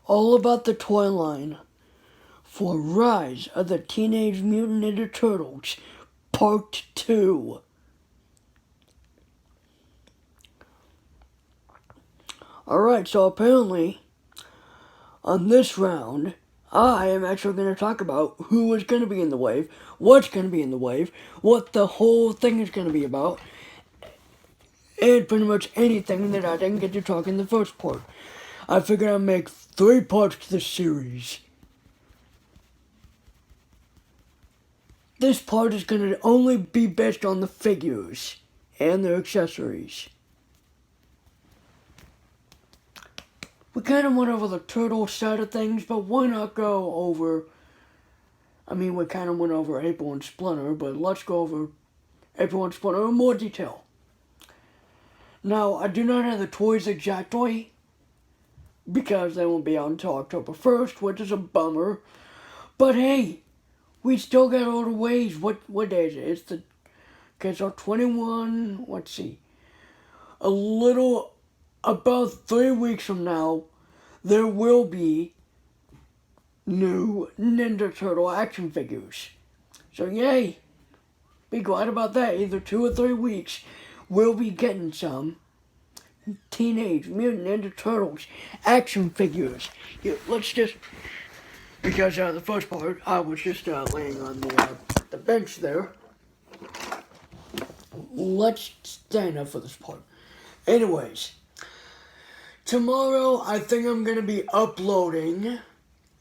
all about the toy line for Rise of the Teenage Mutant Ninja Turtles Part 2. Alright, so apparently, on this round, I am actually going to talk about who is going to be in the wave, what's going to be in the wave, what the whole thing is going to be about, and pretty much anything that I didn't get to talk in the first part. I figured I'd make 3 parts to this series. This part is going to only be based on the figures and their accessories. We kind of went over the turtle side of things, but why not go over... we kind of went over April and Splinter, but let's go over April and Splinter in more detail. Now, I do not have the toys exactly, because they won't be out until October 1st, which is a bummer. But hey, we still got all the ways. What day is it? It's the... Okay, so 21... Let's see. About 3 weeks from now, there will be new Ninja Turtle action figures. So yay! Be glad about that. Either 2 or 3 weeks, we'll be getting some Teenage Mutant Ninja Turtles action figures. Yeah, let's just... Because the first part, I was just laying on the bench there. Let's stand up for this part. Anyways, tomorrow I think I'm going to be uploading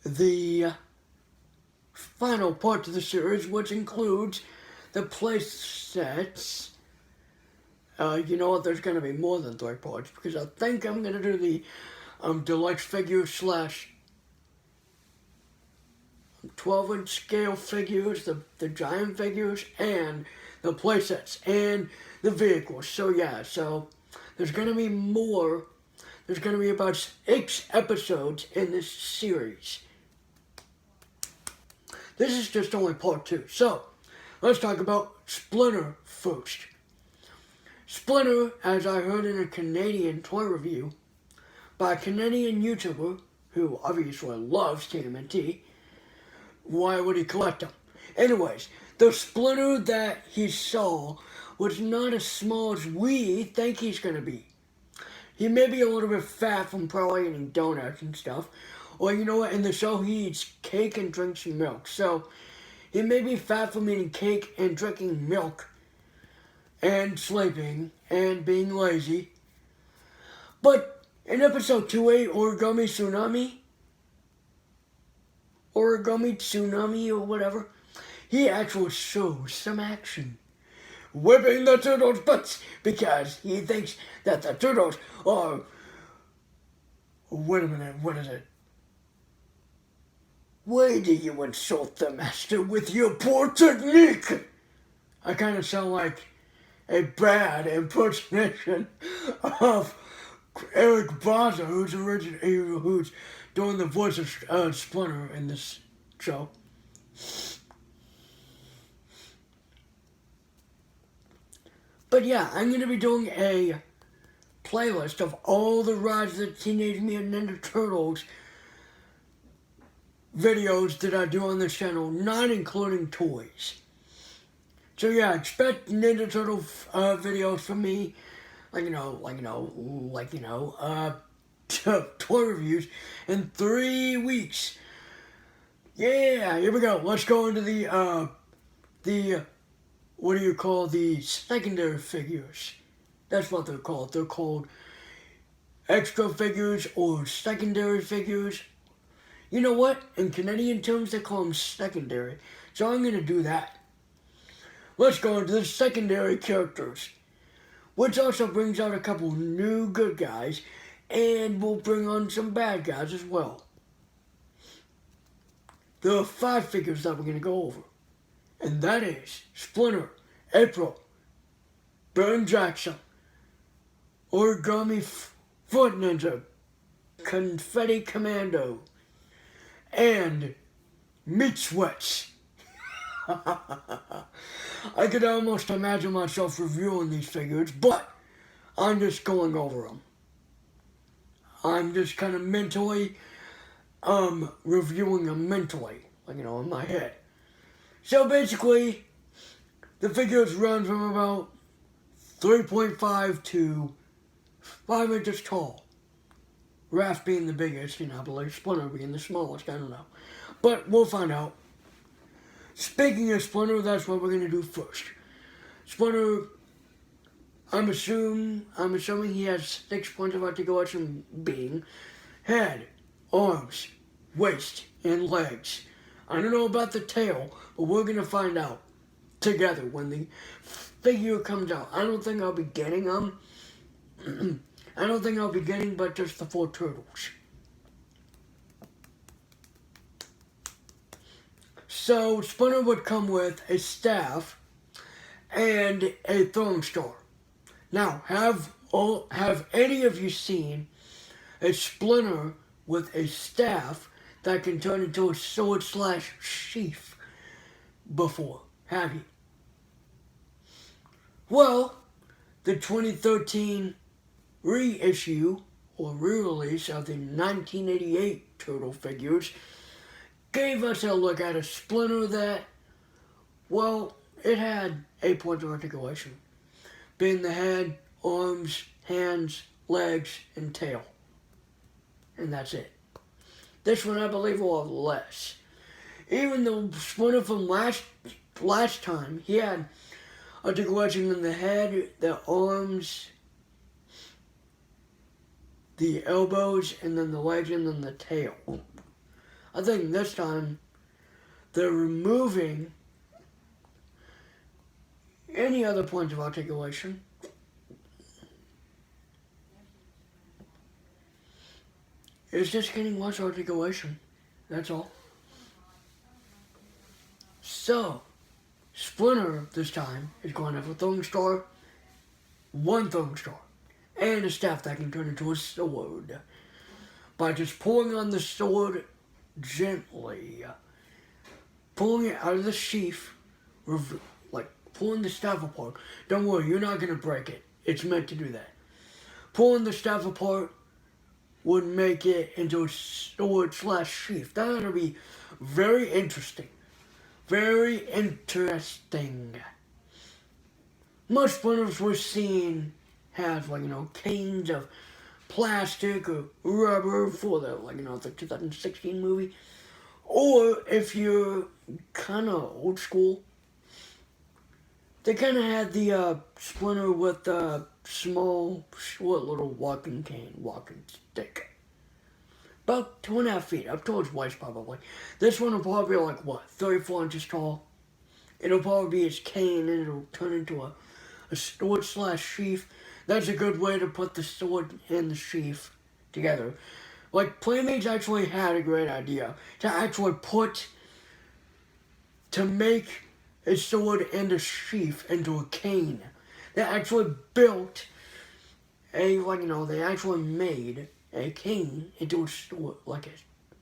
the final part of the series, which includes the play sets. You know what, there's going to be more than 3 parts, because I think I'm going to do the deluxe figure slash 12-inch scale figures, the giant figures, and the playsets, and the vehicles. So yeah, so there's going to be more. There's going to be about 6 episodes in this series. This is just only part 2. So, let's talk about Splinter first. Splinter, as I heard in a Canadian toy review by a Canadian YouTuber who obviously loves TMNT, why would he collect them? Anyways, the Splinter that he saw was not as small as we think he's going to be. He may be a little bit fat from probably eating donuts and stuff. Or you know what, in the show he eats cake and drinks milk. So, he may be fat from eating cake and drinking milk. And sleeping and being lazy. But in episode 2A, Origami Tsunami or whatever, he actually shows some action. Whipping the turtles' butts because he thinks that the turtles are... Wait a minute, what is it? Why do you insult the master with your poor technique? I kind of sound like a bad impersonation of Eric Bauza, who's doing the voice of Splinter in this show. But yeah, I'm going to be doing a playlist of all the Rise of the Teenage Mutant Ninja Turtles videos that I do on this channel, not including toys. So yeah, expect Ninja Turtle videos from me, toy reviews in 3 weeks. Yeah, here we go. Let's go into the what do you call the secondary figures? That's what they're called. They're called extra figures or secondary figures. You know what? In Canadian terms, they call them secondary. So I'm going to do that. Let's go into the secondary characters, which also brings out a couple new good guys, and we'll bring on some bad guys as well. There are 5 figures that we're going to go over, and that is Splinter, April, Baron Jackson, Origami Foot Ninja, Confetti Commando, and Meat Sweats. I could almost imagine myself reviewing these figures, but I'm just going over them. I'm just kind of mentally reviewing them mentally, like, in my head. So basically, the figures run from about 3.5 to 5 inches tall. Raph being the biggest, I believe Splinter being the smallest, I don't know. But we'll find out. Speaking of Splinter, that's what we're going to do first. Splinter, I'm assuming he has 6 points of articulation being head, arms, waist, and legs. I don't know about the tail, but we're going to find out together when the figure comes out. I don't think I'll be getting them. I don't think I'll be getting but just the 4 turtles. So Splinter would come with a staff and a throwing star. Now, have any of you seen a Splinter with a staff that can turn into a sword/sheath before? Have you? Well, the 2013 reissue or re-release of the 1988 Turtle figures gave us a look at a Splinter that, well, it had 8 points of articulation, being the head, arms, hands, legs, and tail. And that's it. This one, I believe, will have less. Even the Splinter from last time, he had articulation in the head, the arms, the elbows, and then the legs, and then the tail. I think this time they're removing any other points of articulation. It's just getting less articulation. That's all. So, Splinter this time is going to have a throwing star, 1 throwing star, and a staff that can turn into a sword. By just pulling on the sword gently, pulling it out of the sheath, like pulling the staff apart. Don't worry, you're not going to break it. It's meant to do that. Pulling the staff apart would make it into a sword/sheath. That would be very interesting. Very interesting. Most Splinters we're seeing have, canes of plastic or rubber for the, the 2016 movie. Or if you're kind of old school, they kind of had the Splinter with the small, short little walking stick. About 2.5 feet, up towards waist probably. This one will probably be 34 inches tall. It'll probably be his cane and it'll turn into a sword/sheath. That's a good way to put the sword and the sheath together. Playmates actually had a great idea to make a sword and a sheath into a cane. They actually built they actually made a cane into a sword, like a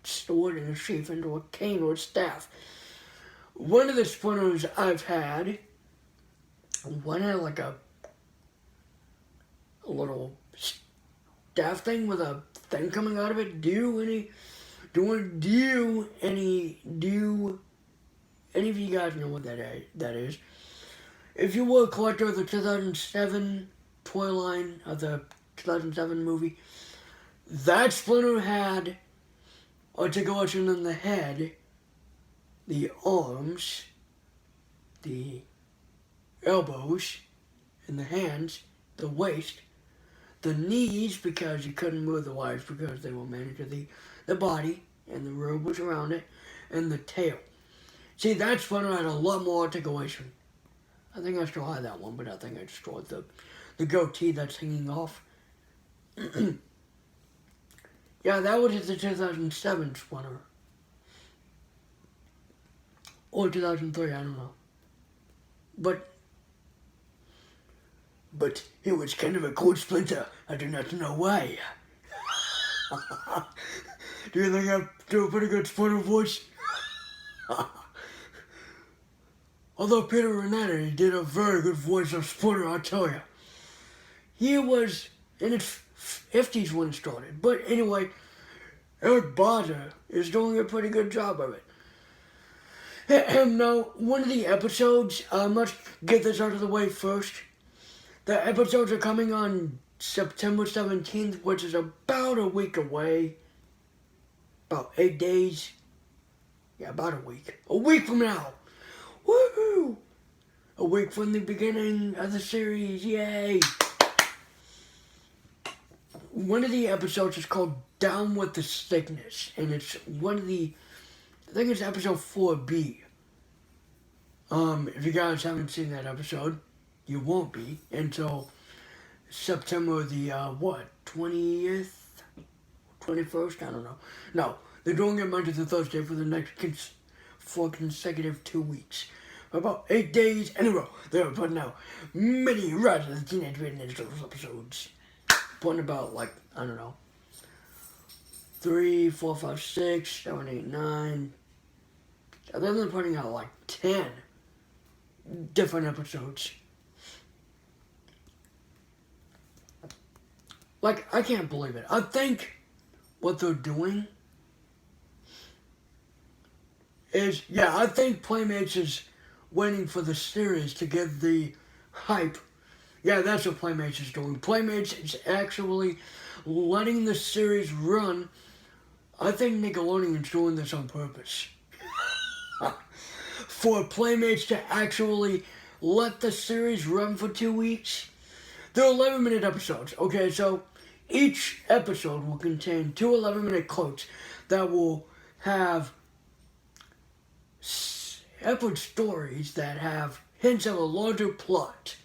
sword and a sheath into a cane or a staff. One of the Splinters I've had, one had a little staff thing with a thing coming out of it. Do any of you guys know what that is? If you were a collector of the 2007 toy line of the 2007 movie, that Splinter had articulation in the head, the arms, the elbows, and the hands, the waist, the knees, because you couldn't move the legs because they were managed to the body, and the robe was around it, and the tail. See, that Splinter had a lot more articulation. I think I still had that one, but I think I destroyed the goatee that's hanging off. Yeah, that was the 2007 Splinter. Or 2003, I don't know. But it was kind of a cool Splinter. I do not know why. Do you think I do a pretty good Splinter voice? Although Peter Renetti did a very good voice of Splinter, I'll tell you. He was in his 50s when it started. But anyway, Eric Bauza is doing a pretty good job of it. And now, one of the episodes, let's get this out of the way first. The episodes are coming on September 17th, which is about a week away. About 8 days. Yeah, about a week. A week from now. Woohoo! A week from the beginning of the series. Yay! One of the episodes is called Down with the Sickness. And it's one of the... I think it's episode 4B. If you guys haven't seen that episode, you won't be until September the, 20th? 21st? I don't know. No, they're doing it Monday to Thursday for the next four consecutive 2 weeks. About 8 days in a row, they're putting out many Rise of the Teenage Mutant Ninja Turtles episodes. Putting about, like, I don't know, 3, 4, 5, 6, 7, 8, 9. They're then putting out like 10 different episodes. Like, I can't believe it. I think what they're doing is, I think Playmates is waiting for the series to get the hype. Yeah, that's what Playmates is doing. Playmates is actually letting the series run. I think Nickelodeon's doing this on purpose. For Playmates to actually let the series run for 2 weeks. They're 11-minute episodes. Okay, so each episode will contain 2 11-minute clips that will have separate stories that have hints of a larger plot.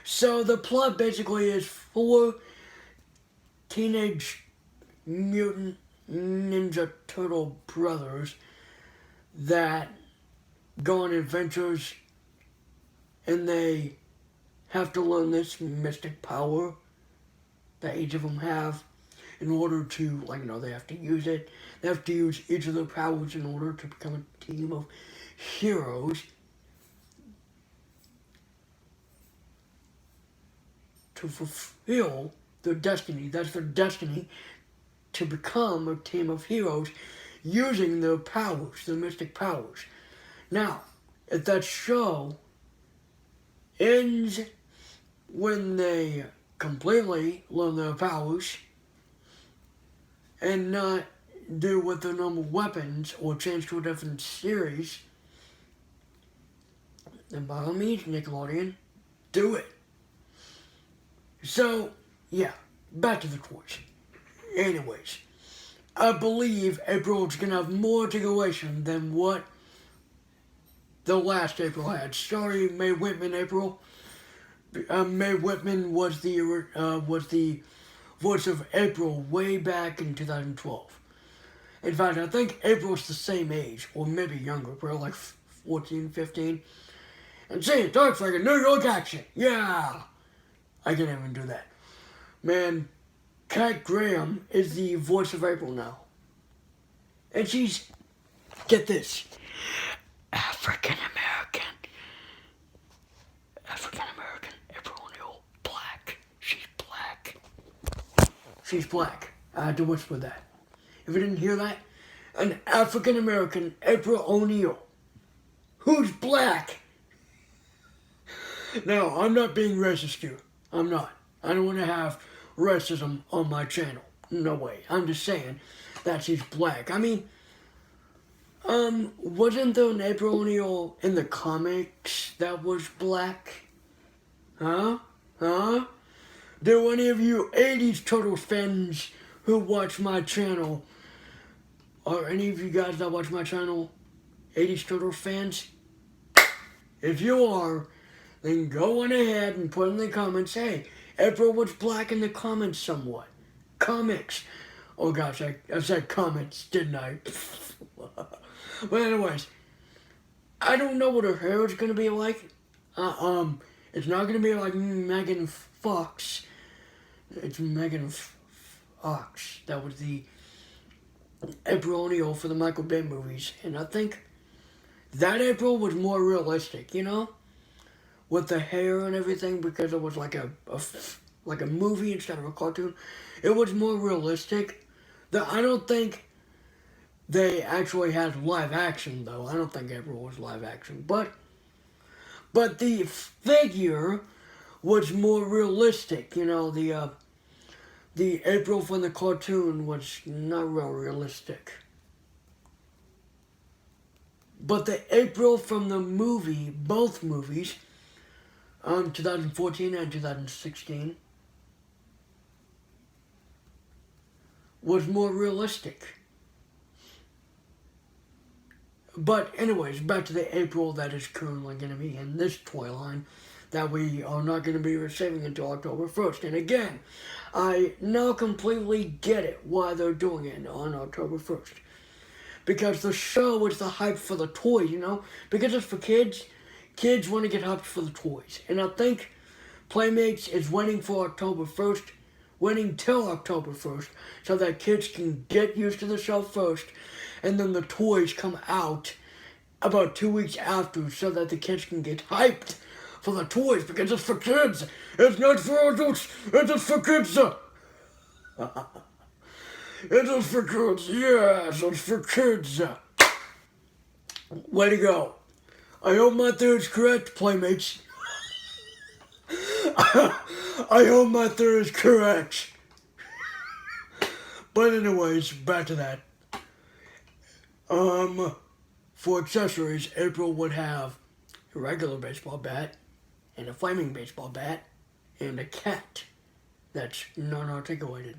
So the plot basically is 4 Teenage Mutant Ninja Turtle brothers that go on adventures, and they have to learn this mystic power that each of them have in order to, they have to use it. They have to use each of their powers in order to become a team of heroes to fulfill their destiny. That's their destiny, to become a team of heroes using their powers, their mystic powers. Now, if that show ends when they completely learn their powers and not do with their normal weapons or change to a different series, then by all means, Nickelodeon, do it. So, back to the toys. Anyways, I believe April is going to have more articulation than what the last April had. Sorry, Mae Whitman, April. Mae Whitman was the voice of April way back in 2012. In fact, I think April's the same age, or maybe younger, probably like 14, 15. And she talks like a New York accent. Yeah! I can't even do that. Man, Kat Graham is the voice of April now. And she's, get this, African American. April O'Neil. Black. She's black. She's black. I had to whisper that. If you didn't hear that, an African American April O'Neil, who's black. Now, I'm not being racist here. I'm not. I don't want to have racism on my channel. No way. I'm just saying that she's black. I mean, wasn't there an April O'Neil in the comics that was black? Huh? Do any of you 80s Turtles fans who watch my channel, or any of you guys that watch my channel, 80s Turtles fans? If you are, then go on ahead and put in the comments, hey, April was black in the comments somewhat. Comics. Oh gosh, I said comments, didn't I? But anyways, I don't know what her hair is going to be like. It's not going to be like Megan Fox. It's Megan Fox. That was the April O'Neil for the Michael Bay movies. And I think that April was more realistic, with the hair and everything, because it was like a movie instead of a cartoon. It was more realistic I don't think they actually had live action though. I don't think April was live action, but the figure was more realistic. You know, the April from the cartoon was not real realistic. But the April from the movie, both movies, 2014 and 2016, was more realistic. But anyways, back to the April that is currently going to be in this toy line that we are not going to be receiving until October 1st. And again, I now completely get it why they're doing it on October 1st. Because the show is the hype for the toys, you know? Because it's for kids, kids want to get hyped for the toys. And I think Playmates is waiting for October 1st, waiting till October 1st, so that kids can get used to the show first, and then the toys come out about 2 weeks after, so that the kids can get hyped for the toys, because it's for kids. It's not for adults, it's just for kids. It is for kids, yes, it's for kids. Way to go. I hope my theory is correct, Playmates. I hope my theory is correct. But anyways, back to that. For accessories, April would have a regular baseball bat, and a flaming baseball bat, and a cat that's non-articulated.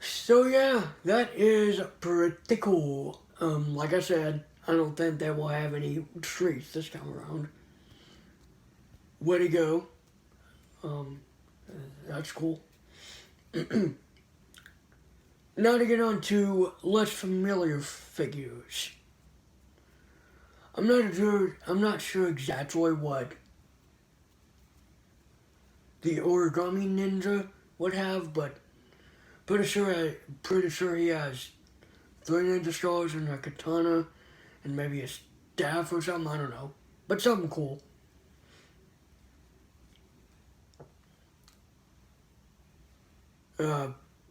So yeah, that is pretty cool. Like I said, I don't think they will have any treats this time around. Way to go. That's cool. Now to get on to less familiar figures. I'm not sure exactly what the Origami Ninja would have, but pretty sure he has 3 ninja stars and a katana and maybe a staff or something, I don't know. But something cool.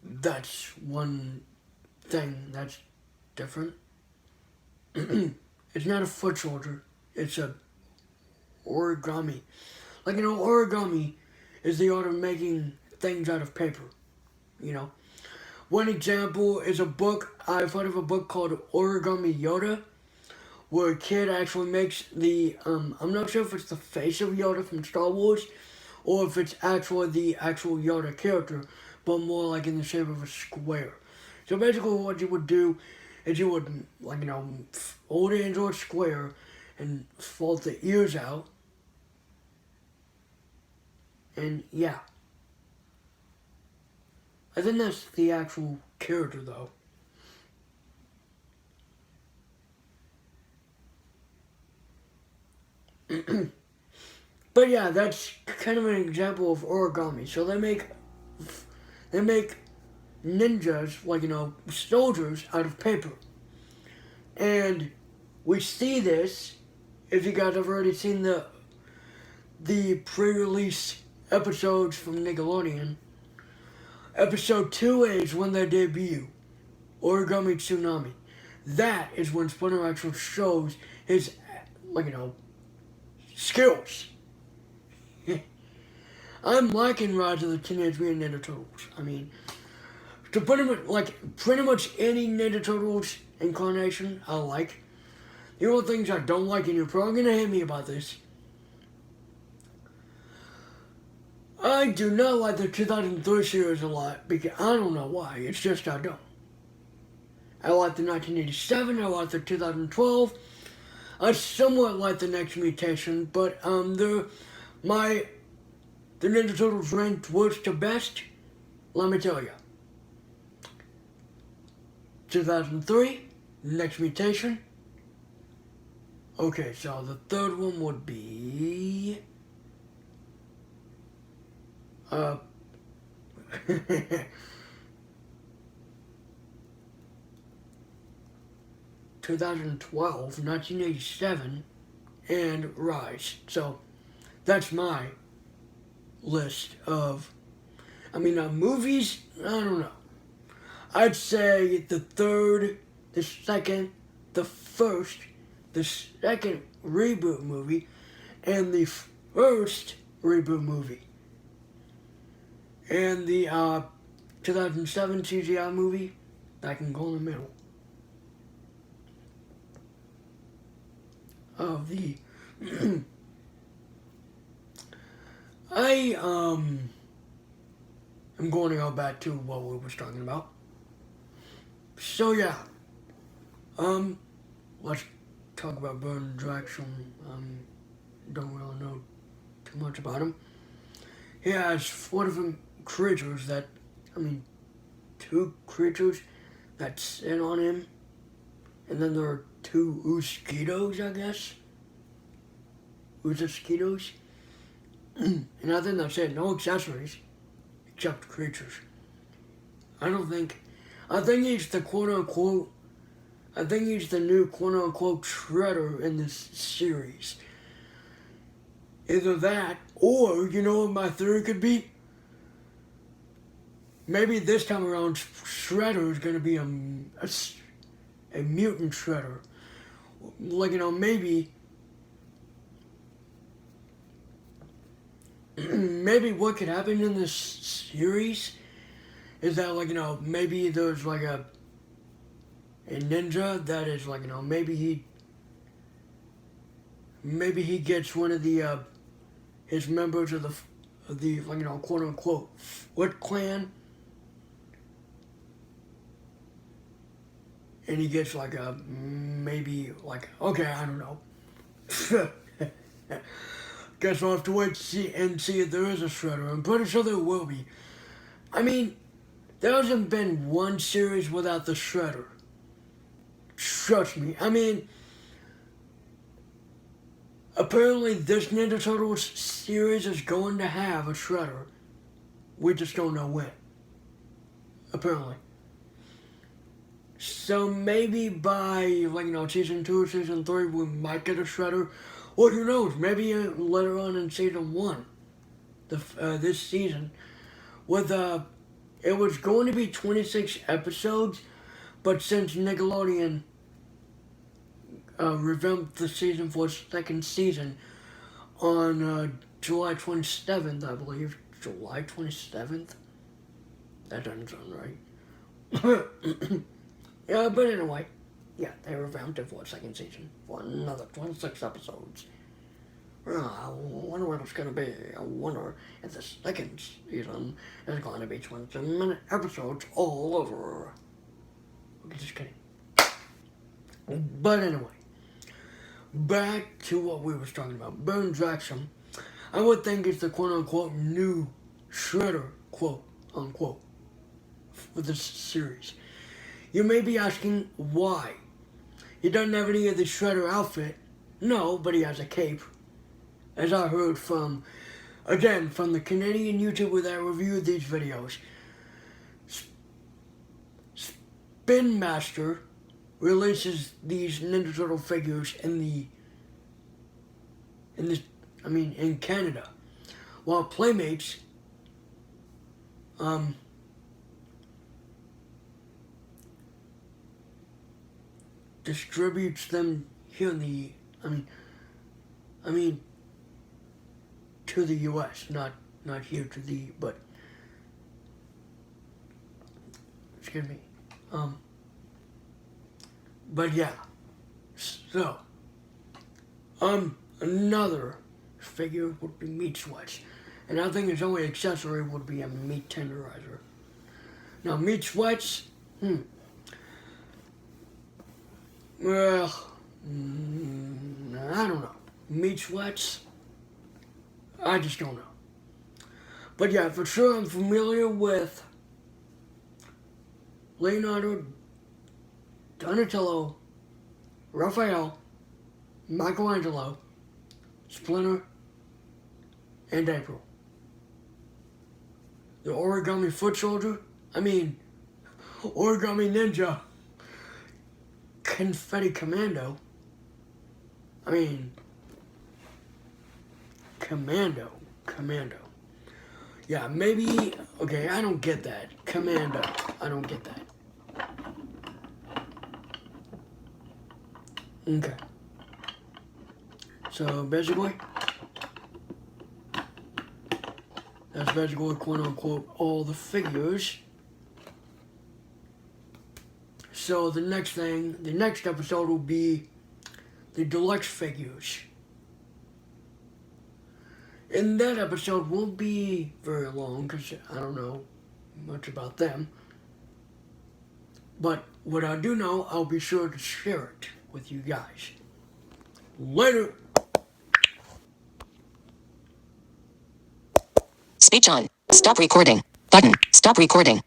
That's one thing that's different. It's not a foot soldier, it's a origami. Like, you know, origami is the art of making things out of paper, you know. One example is a book, I've heard of a book called Origami Yoda, where a kid actually makes the, I'm not sure if it's the face of Yoda from Star Wars, or if it's actually the actual Yoda character, but more like in the shape of a square. So basically what you would do is you would, like, you know, hold it into a square and fold the ears out. And yeah. I think that's the actual character though. But yeah, that's kind of an example of origami. So they make ninjas, like, you know, soldiers out of paper. And we see this, if you guys have already seen the pre-release episodes from Nickelodeon. Episode 2 is when they debut, Origami Tsunami. That is when Splinter actually shows his, like, you know, skills. I'm liking Rise of the Teenage Mutant Ninja Turtles. I mean, to pretty much any Ninja Turtles incarnation I like. The only things I don't like, and you're probably gonna hate me about this, I do not like the 2003 series a lot, because I don't know why, it's just I don't. I like the 1987, I like the 2012, I somewhat like the Next Mutation, but the Ninja Turtles ranked worst to best, let me tell you. 2003, Next Mutation. Okay, so the third one would be... 2012, 1987, and Rise. So that's my list of... I mean, movies, I don't know. I'd say the third, the second, the first, the second reboot movie, and the first reboot movie. And the 2007 CGI movie, that can go in the middle of the... I'm going to go back to what we was talking about. So yeah, let's talk about Bernd Draxler. Don't really know too much about him. He has 4 different creatures that, 2 creatures that sit on him, and then there are 2 mosquitoes, I guess. Mosquitoes. And I think that's it. No accessories, except creatures. I think he's the quote-unquote, he's the new quote-unquote Shredder in this series. Either that, or, you know what my theory could be? Maybe this time around, Shredder is going to be a mutant Shredder. Like, maybe what could happen in this series is that, maybe there's, a ninja that is, maybe he gets one of the, his members of the quote-unquote Foot Clan, and he gets, okay, I don't know. Guess I'll have to wait see if there is a Shredder. I'm pretty sure there will be. There hasn't been one series without the Shredder. Trust me. Apparently this Ninja Turtles series is going to have a Shredder. We just don't know when. Apparently. So maybe by, season 2 or season 3, we might get a Shredder. Or who knows, maybe later on in season 1, this season, it was going to be 26 episodes, but since Nickelodeon revamped the season for a second season on July 27th, I believe. July 27th? That doesn't sound right. Yeah, but anyway, yeah, they revamped it for a second season for another 26 episodes. I wonder what it's going to be. I wonder if the second season is going to be 20-minute episodes all over. Okay, just kidding. But anyway, back to what we was talking about. Bernd Draxler, I would think it's the quote-unquote new Shredder, quote-unquote, for this series. You may be asking why. He doesn't have any of the Shredder outfit. No, but he has a cape. As I heard from the Canadian YouTuber that reviewed these videos. Spin Master releases these Ninja Turtle figures in Canada. While Playmates distributes them here in the to the US, not here to the, but excuse me. But yeah. So another figure would be Meat Sweats. And I think his only accessory would be a meat tenderizer. Now Meat Sweats, well, I don't know. Meat Sweats, I just don't know. But yeah, for sure I'm familiar with Leonardo, Donatello, Raphael, Michelangelo, Splinter, and April. The Origami Foot Soldier, Origami Ninja, Confetti Commando, Commando. Yeah, maybe. Okay, I don't get that. Commando. I don't get that. Okay. So basically, that's basically quote unquote all the figures. So the next episode will be the deluxe figures. And that episode won't be very long because I don't know much about them. But what I do know, I'll be sure to share it with you guys. Later! Speech on. Stop recording. Button. Stop recording.